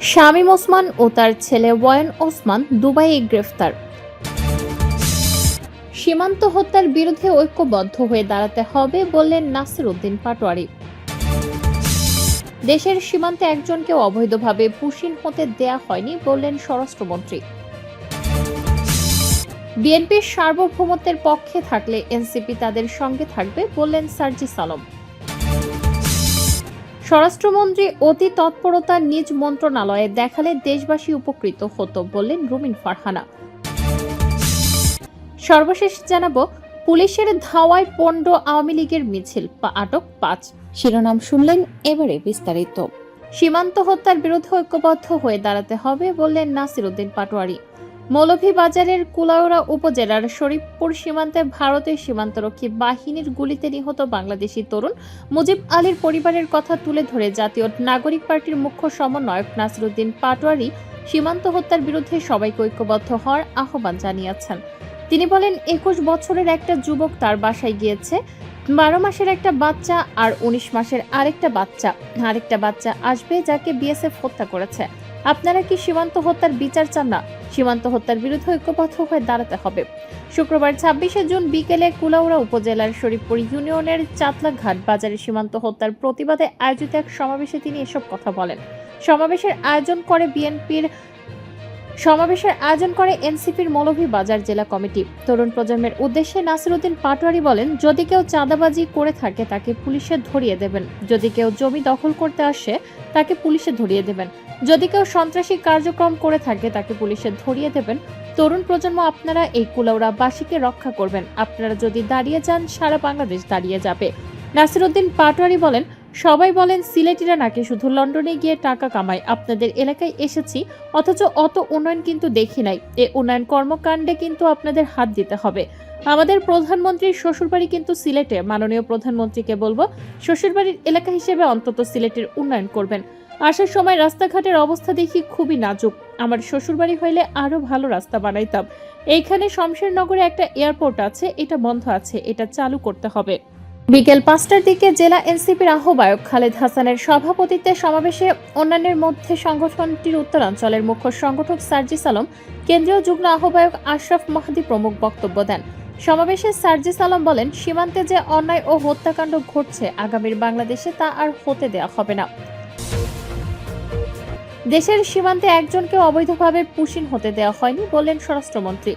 শামীম ওসমান ও তার ছেলে ওয়ায়ন ওসমান দুবাইয়ে গ্রেফতার। সীমান্ত হত্যার বিরুদ্ধে ঐক্যবদ্ধ হয়ে দাঁড়াতে হবে বললেন নাসির উদ্দিন পাটোয়ারি। দেশের সীমান্তে একজনকেও অবৈধভাবে পুশিন হতে দেয়া হয়নি বললেন স্বরাষ্ট্রমন্ত্রী। বিএনপির সার্বভৌমত্বের পক্ষে থাকলে এনসিপি তাদের সঙ্গে থাকবে বললেন সার্জিস আলম। স্বরাষ্ট্রমন্ত্রী অতি তৎপরতা নিজ মন্ত্রণালয়ে দেখালে দেশবাসী উপকৃত হতো বললেন রুমিন ফারহানা। সর্বশেষ জানাবো, পুলিশের ধাওয়ায় পণ্ড আওয়ামী লীগের মিছিল, আটক 5। শিরোনাম শুনলেন, এবারে বিস্তারিত। সীমান্ত হত্যার বিরুদ্ধে ঐক্যবদ্ধ হয়ে দাঁড়াতে হবে বললেন নাসির উদ্দিন পাটোয়ারি। মৌলভীবাজারের কুলাউড়া উপজেলার শরীফপুর সীমান্তে ভারতের সীমান্তরক্ষী বাহিনীর গুলিতে নিহত বাংলাদেশি তরুণ মুজিব আলীর পরিবারের কথা তুলে ধরে জাতীয় নাগরিক পার্টির মুখ্য সমন্বয়ক নাসির উদ্দিন পাটোয়ারি সীমান্ত হত্যার বিরুদ্ধে সবাইকে ঐক্যবদ্ধ হওয়ার আহ্বান জানিয়েছেন। তিনি বলেন, 21 বছরের একটা যুবক তার বাসায় গিয়েছে, 12 মাসের একটা বাচ্চা আর 19 মাসের আরেকটা বাচ্চা আসবে যাকে বিএসএফ হত্যা করেছে। আপনারা কি সীমান্ত হত্যার বিচার চান না? সীমান্ত হত্যার বিরুদ্ধে ঐক্যবদ্ধ হয়ে দাঁড়াতে হবে। শুক্রবার 26শে জুন বিকেলে কুলাউড়া উপজেলার শরীফপুর ইউনিয়নের চাতলাঘাট বাজারে সীমান্ত হত্যার প্রতিবাদে আয়োজিত এক সমাবেশে তিনি এসব কথা বলেন। সমাবেশের আয়োজন করে এনসিপির মৌলভীবাজার জেলা কমিটি। তরুণ প্রজন্মের উদ্দেশ্যে নাসির উদ্দিন পাটোয়ারি বলেন, যদি কেউ চাঁদাবাজি করে থাকে তাকে পুলিশে ধরিয়ে দেবেন, যদি কেউ জমি দখল করতে আসে তাকে পুলিশে ধরিয়ে দেবেন, যদি কেউ সন্ত্রাসী কার্যক্রম করে থাকে তাকে পুলিশে ধরিয়ে দেবেন। তরুণ প্রজন্ম, আপনারা এই কুলাউড়াবাসীকে রক্ষা করবেন। আপনারা যদি দাঁড়িয়ে যান, সারা বাংলাদেশ দাঁড়িয়ে যাবে। নাসির উদ্দিন পাটোয়ারি বলেন, সবাই বলেন সিলেটিরা নাকি শুধু লন্ডনে গিয়ে টাকা কামায়। আপনাদের এলাকায় এসেছি, অথচ অত উন্নয়ন কিন্তু দেখি নাই। এ উন্নয়ন কর্মকাণ্ডে কিন্তু আপনাদের হাত দিতে হবে। আমাদের প্রধানমন্ত্রীর শ্বশুরবাড়ি কিন্তু সিলেটে। মাননীয় প্রধানমন্ত্রীকে বলবো, শ্বশুরবাড়ির এলাকা হিসেবে অন্তত সিলেটের উন্নয়ন করবেন। আসার সময় রাস্তাঘাটের অবস্থা দেখি খুবই নাজুক। আমার শ্বশুরবাড়ি হইলে আরো ভালো রাস্তা বানাইতাম। এইখানে শমশেরনগরে একটা এয়ারপোর্ট আছে, এটা বন্ধ আছে, এটা চালু করতে হবে। বিকেল 5টার দিকে জেলা এনসিপির আহ্বায়ক খালেদ হাসানের সভাপতিত্বে সমাবেশে অন্যান্যের মধ্যে সংগঠনটির উত্তরাঞ্চলের মুখ্য সংগঠক সার্জিস আলম, কেন্দ্রীয় যুগ্ম আহ্বায়ক আশরাফ মাহদী প্রমুখ বক্তব্য দেন। সমাবেশে সার্জিস আলম বলেন, সীমান্তে যে অন্যায় ও হত্যাকাণ্ড ঘটছে আগামীর বাংলাদেশে তা আর হতে দেওয়া হবে না। দেশের সীমান্তে একজনকে অবৈধভাবে পুশিন হতে দেওয়া হয়নি বললেন স্বরাষ্ট্রমন্ত্রী।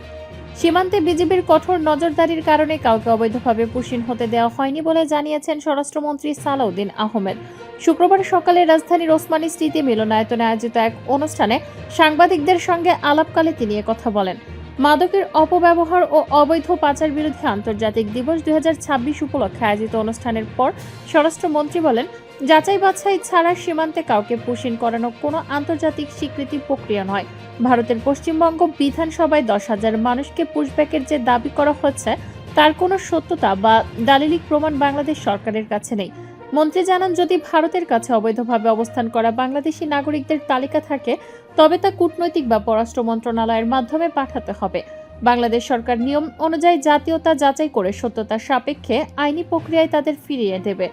সীমান্তে বিজিবির কঠোর নজরদারির কারণে কাউকে অবৈধভাবে পুশিন হতে দেওয়া হয়নি বলে জানিয়েছেন স্বরাষ্ট্রমন্ত্রী সালাউদ্দিন আহমেদ। শুক্রবার সকালে রাজধানীর ওসমানী স্মৃতি মিলনায়তনে আয়োজিত এক অনুষ্ঠানে সাংবাদিকদের সঙ্গে আলাপকালে তিনি কথা বলেন। মাদকের অপব্যবহার ও অবৈধ পাচার বিরুদ্ধে আন্তর্জাতিক দিবস 2026 উপলক্ষে আয়োজিত অনুষ্ঠানের পর স্বরাষ্ট্রমন্ত্রী বলেন, যাচাই বাছাই ছাড়া সীমান্তে কাউকে পুশিন করানো কোনো আন্তর্জাতিক স্বীকৃতি প্রক্রিয়া নয়। ভারতের পশ্চিমবঙ্গ বিধানসভায় 10,000 মানুষকে পুশব্যাকের যে দাবি করা হচ্ছে তার কোনো সত্যতা বা দালিলিক প্রমাণ বাংলাদেশ সরকারের কাছে নেই। মন্ত্রী জানান, যদি ভারতের কাছে অবৈধভাবে অবস্থান করা বাংলাদেশি নাগরিকদের তালিকা থাকে তবে তা কূটনৈতিক বা পররাষ্ট্র মন্ত্রণালয়ের মাধ্যমে পাঠাতে হবে। বাংলাদেশ সরকার নিয়ম অনুযায়ী জাতীয়তা যাচাই করে সত্যতার সাপেক্ষে আইনি প্রক্রিয়ায় তাদের ফিরিয়ে দেবে।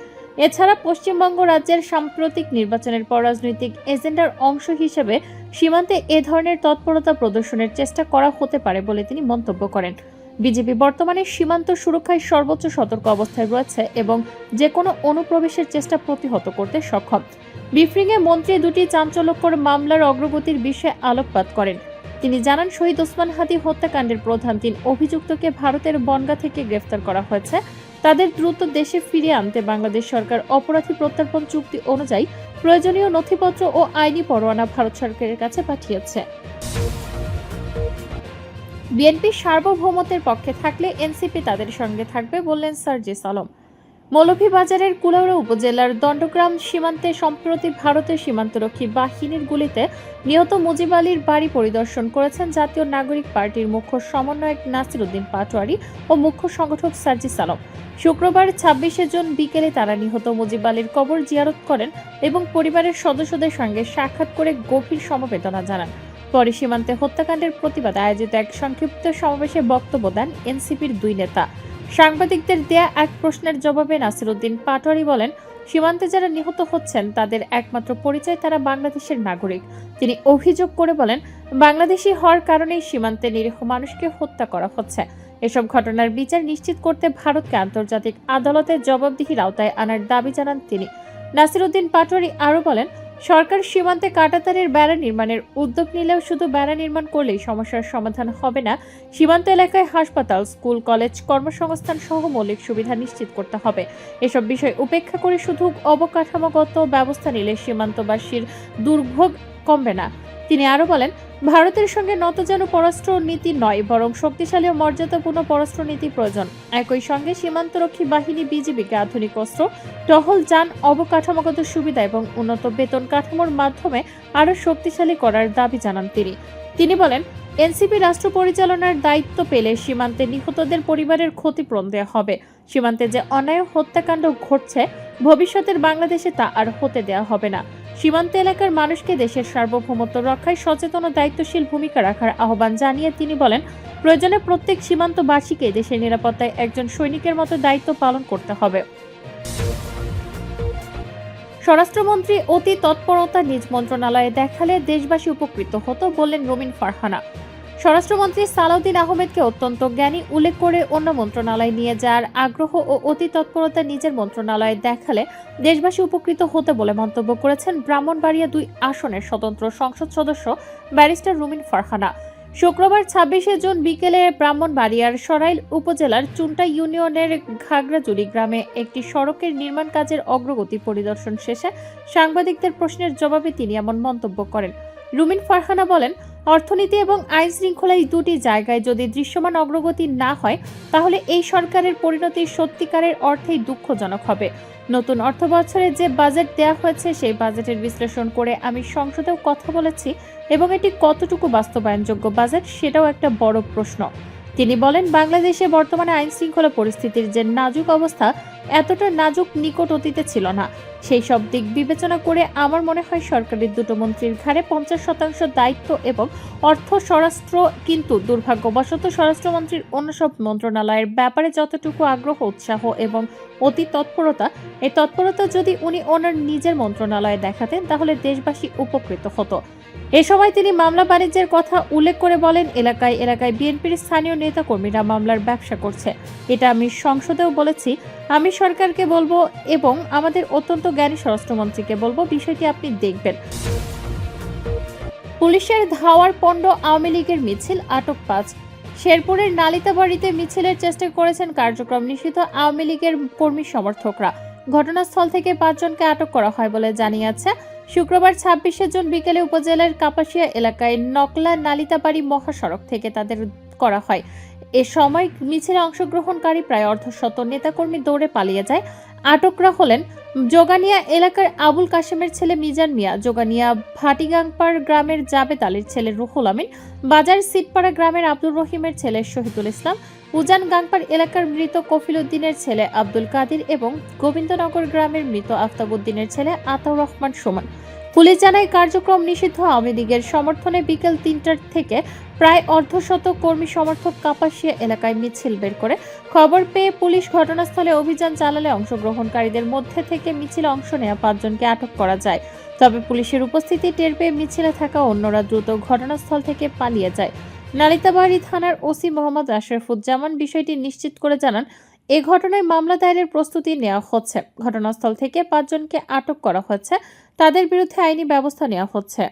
এছাড়া পশ্চিমবঙ্গ রাজ্যের সাম্প্রতিক নির্বাচনের পর রাজনৈতিক এজেন্ডার অংশ হিসেবে সীমান্তে এ ধরনের তৎপরতা প্রদর্শনের চেষ্টা করা হতে পারে বলে তিনি মন্তব্য করেন। বিজেপি বর্তমানে সীমান্ত সুরক্ষায় সর্বোচ্চ সতর্ক অবস্থায় রয়েছে এবং যে কোনো অনুপ্রবেশের চেষ্টা প্রতিহত করতে সক্ষম। ব্রিফিংয়ে মন্ত্রী দুটি চাঞ্চল্যকর মামলার অগ্রগতির বিষয়ে আলোকপাত করেন। তিনি জানান, শহীদ ওসমান হাদি হত্যাকাণ্ডের প্রধান 3 অভিযুক্তকে ভারতের বনগাঁ থেকে গ্রেফতার করা হয়েছে। তাদের দ্রুত দেশে ফিরিয়ে আনতে বাংলাদেশ সরকার অপরাধী প্রত্যর্পণ চুক্তি অনুযায়ী প্রয়োজনীয় নথিপত্র ও আইনি পরোয়ানা ভারত সরকারের কাছে পাঠিয়েছে। বিএনপি সার্বভৌমত্বের পক্ষে থাকলে এনসিপি তাদের সঙ্গে থাকবে বললেন সার্জিস আলম। মৌলভীবাজারের কুলাউড়া উপজেলার দণ্ডগ্রাম সীমান্তে সম্প্রতি ভারতের সীমান্তরক্ষী বাহিনীর গুলিতে নিহত মুজিব আলীর বাড়ি পরিদর্শন করেছেন জাতীয় নাগরিক পার্টির মুখ্য সমন্বয়ক নাসির উদ্দিন পাটোয়ারি ও মুখ্য সংগঠক সার্জিস আলম। শুক্রবার 26শে জুন বিকেলে তারা নিহত মুজিব আলীর কবর জিয়ারত করেন এবং পরিবারের সদস্যদের সঙ্গে সাক্ষাৎ করে গভীর সমবেদনা জানান। পরে সীমান্তে হত্যাকাণ্ডের প্রতিবাদে আয়োজিত এক সংক্ষিপ্ত সমাবেশে বক্তব্য দেন এনসিপির 2 নেতা। সাংবাদিকদের দেয়া এক প্রশ্নের জবাবে নাসির উদ্দিন পাটোয়ারি বলেন, সীমান্তে যারা নিহত হচ্ছেন তাদের একমাত্র পরিচয় তারা বাংলাদেশের নাগরিক। তিনি অভিযোগ করে বলেন, বাংলাদেশি হওয়ার কারণেই সীমান্তে নিরীহ মানুষকে হত্যা করা হচ্ছে। এসব ঘটনার বিচার নিশ্চিত করতে ভারতকে আন্তর্জাতিক আদালতে জবাবদিহির আওতায় আনার দাবি জানান তিনি। নাসিরউদ্দিন পাটোয়ারি আরও বলেন, সরকার সীমান্তে কাঁটাতারের বেড়া নির্মাণের উদ্যোগ নিলেও শুধু বেড়া নির্মাণ করলেই সমস্যার সমাধান হবে না। সীমান্ত এলাকায় হাসপাতাল, স্কুল, কলেজ, কর্মসংস্থান সহ মৌলিক সুবিধা নিশ্চিত করতে হবে। এসব বিষয় উপেক্ষা করে শুধু অবকাঠামোগত ব্যবস্থা নিলে সীমান্তবাসীর দুর্ভোগ কমবে না। তিনি আরও বলেন, ভারতের সঙ্গে নতজানু পররাষ্ট্র নীতি নয়, বরং শক্তিশালী ও মর্যাদাপূর্ণ পররাষ্ট্র নীতি প্রয়োজন। একই সঙ্গে সীমান্তরক্ষী বাহিনী বিজিবিকে আধুনিক অস্ত্র, টহল যান, অবকাঠামোগত সুবিধা এবং উন্নত বেতন কাঠামোর মাধ্যমে আরও শক্তিশালী করার দাবি জানান তিনি বলেন, এনসিপি রাষ্ট্র পরিচালনার দায়িত্ব পেলে সীমান্তে নিহতদের পরিবারের ক্ষতিপূরণ দেওয়া হবে। সীমান্তে যে অন্যায় হত্যাকাণ্ড ঘটছে, ভবিষ্যতের বাংলাদেশে তা আর হতে দেওয়া হবে না। সীমান্ত এলাকার মানুষকে দেশের সার্বভৌমত্ব রক্ষায় সচেতন ও দায়িত্বশীল ভূমিকা রাখার আহ্বান জানিয়ে তিনি বলেন, প্রয়োজনে প্রত্যেক সীমান্তবাসীকে দেশের নিরাপত্তায় একজন সৈনিকের মতো দায়িত্ব পালন করতে হবে। স্বরাষ্ট্রমন্ত্রী অতি তৎপরতা নিজ মন্ত্রণালয়ে দেখালে দেশবাসী উপকৃত হতো বললেন রুমিন ফারহানা। স্বরাষ্ট্রমন্ত্রী সালাউদ্দিন আহমেদকে অত্যন্ত জ্ঞানী উল্লেখ করে অন্য মন্ত্রণালয়ে নিয়ে যাওয়ার আগ্রহ ও অতি তৎপরতা নিজের মন্ত্রণালয়ে দেখালে দেশবাসী উপকৃত হতে বলে মন্তব্য করেছেন ব্রাহ্মণবাড়িয়া 2 আসনের স্বতন্ত্র সংসদ সদস্য ব্যারিস্টার রুমিন ফারহানা। শুক্রবার 26শে জুন বিকেলে ব্রাহ্মণবাড়িয়ার সরাইল উপজেলার চুন্টা ইউনিয়নের ঘাগড়াজুড়ি গ্রামে একটি সড়কের নির্মাণ কাজের অগ্রগতি পরিদর্শন শেষে সাংবাদিকদের প্রশ্নের জবাবে তিনি এমন মন্তব্য করেন। রুমিন ফারহানা বলেন, অর্থনীতি এবং আইন শৃঙ্খলায় দুটি জায়গায় যদি দৃশ্যমান অগ্রগতি না হয় তাহলে এই সরকারের পরিণতি সত্যিকারের অর্থেই দুঃখজনক হবে। নতুন অর্থ বছরে যে বাজেট দেওয়া হয়েছে সেই বাজেটের বিশ্লেষণ করে আমি সংসদেও কথা বলেছি এবং এটি কতটুকু বাস্তবায়নযোগ্য বাজেট সেটাও একটা বড় প্রশ্ন। তিনি বলেন, বাংলাদেশে বর্তমানে আইন শৃঙ্খলা পরিস্থিতির যে নাজুক অবস্থা এতটা নাজুক নিকট অতীতে ছিল না। সেই সব দিক বিবেচনা করে আমার মনে হয় সরকারের দুটো মন্ত্রীর ঘাড়ে 50% দায়িত্ব এবং অর্থ স্বরাষ্ট্র, কিন্তু দুর্ভাগ্যবশত স্বরাষ্ট্রমন্ত্রীর অন্য সব মন্ত্রণালয়ের ব্যাপারে যতটুকু আগ্রহ, উৎসাহ এবং অতি তৎপরতা, এই তৎপরতা যদি উনি ওনার নিজের মন্ত্রণালয়ে দেখাতেন তাহলে দেশবাসী উপকৃত হতো। এ সময় তিনি মামলা বাণিজ্যের কথা উল্লেখ করে বলেন, এলাকায় এলাকায় বিএনপির স্থানীয় নেতাকর্মীরা মামলার ব্যবসা করছে। এটা আমি সংসদেও বলেছি। আমি সরকারকে বলবো এবং আমাদের অত্যন্ত জ্ঞানী স্বরাষ্ট্রমন্ত্রীকে বলবো, বিষয়টি আপনি দেখবেন। পুলিশের ধাওয়ার পণ্ড আওয়ামী লীগের মিছিল, আটক 5। শেরপুরের নালিতাবাড়িতে মিছিলের চেষ্টা করেছেন কার্যক্রম নিষিদ্ধ আওয়ামী লীগের কর্মী সমর্থকরা। ঘটনাস্থল থেকে 5 জনকে আটক করা হয় বলে জানিয়েছে। শুক্রবার 26শে জুন বিকেলে উপজেলার কাপাসিয়া এলাকায় নকলা নালিতাবাড়ি মহাসড়ক থেকে তাদের করা হয়। এ সময় মিছিলে অংশগ্রহণকারী প্রায় অর্ধশত নেতাকর্মী দৌড়ে পালিয়ে যায়। আটকরা হলেন যোগানিয়া এলাকার আবুল কাশেমের ছেলে মিজান মিয়া, যোগানিয়া ভাটিগাংপাড় গ্রামের জাবেদ আলীর ছেলে রুহুল আমিন, বাজার সিটপাড়া গ্রামের আব্দুর রহিমের ছেলে শহীদুল ইসলাম, উজান গাংপাড় এলাকার মৃত কফিল উদ্দিনের ছেলে আব্দুল কাদির এবং গোবিন্দনগর গ্রামের মৃত আফতাব উদ্দিনের ছেলে আতাউর রহমান সুমন। পুলিশ জানায়, কার্যক্রম নিষিদ্ধ আওয়ামী লীগের সমর্থনে বিকেল 3টা থেকে প্রায় অর্ধশত কর্মী সমর্থক কাপাসিয়া এলাকায় মিছিল বের করে। খবর পেয়ে পুলিশ ঘটনাস্থলে অভিযান চালালে অংশগ্রহণকারীদের মধ্যে থেকে মিছিলে অংশ নেওয়া 5 জনকে আটক করা যায়। তবে পুলিশের উপস্থিতি টের পেয়ে মিছিলে থাকা অন্যরা দ্রুত ঘটনাস্থল থেকে পালিয়ে যায়। নালিতাবাড়ি থানার ওসি মোহাম্মদ আশরাফুজ্জামান বিষয়টি নিশ্চিত করে জানান, এ ঘটনায় মামলা দায়েরের প্রস্তুতি নেওয়া হচ্ছে। ঘটনাস্থল থেকে 5 জনকে আটক করা হয়েছে, তাদের বিরুদ্ধে আইনি ব্যবস্থা নেওয়া হচ্ছে।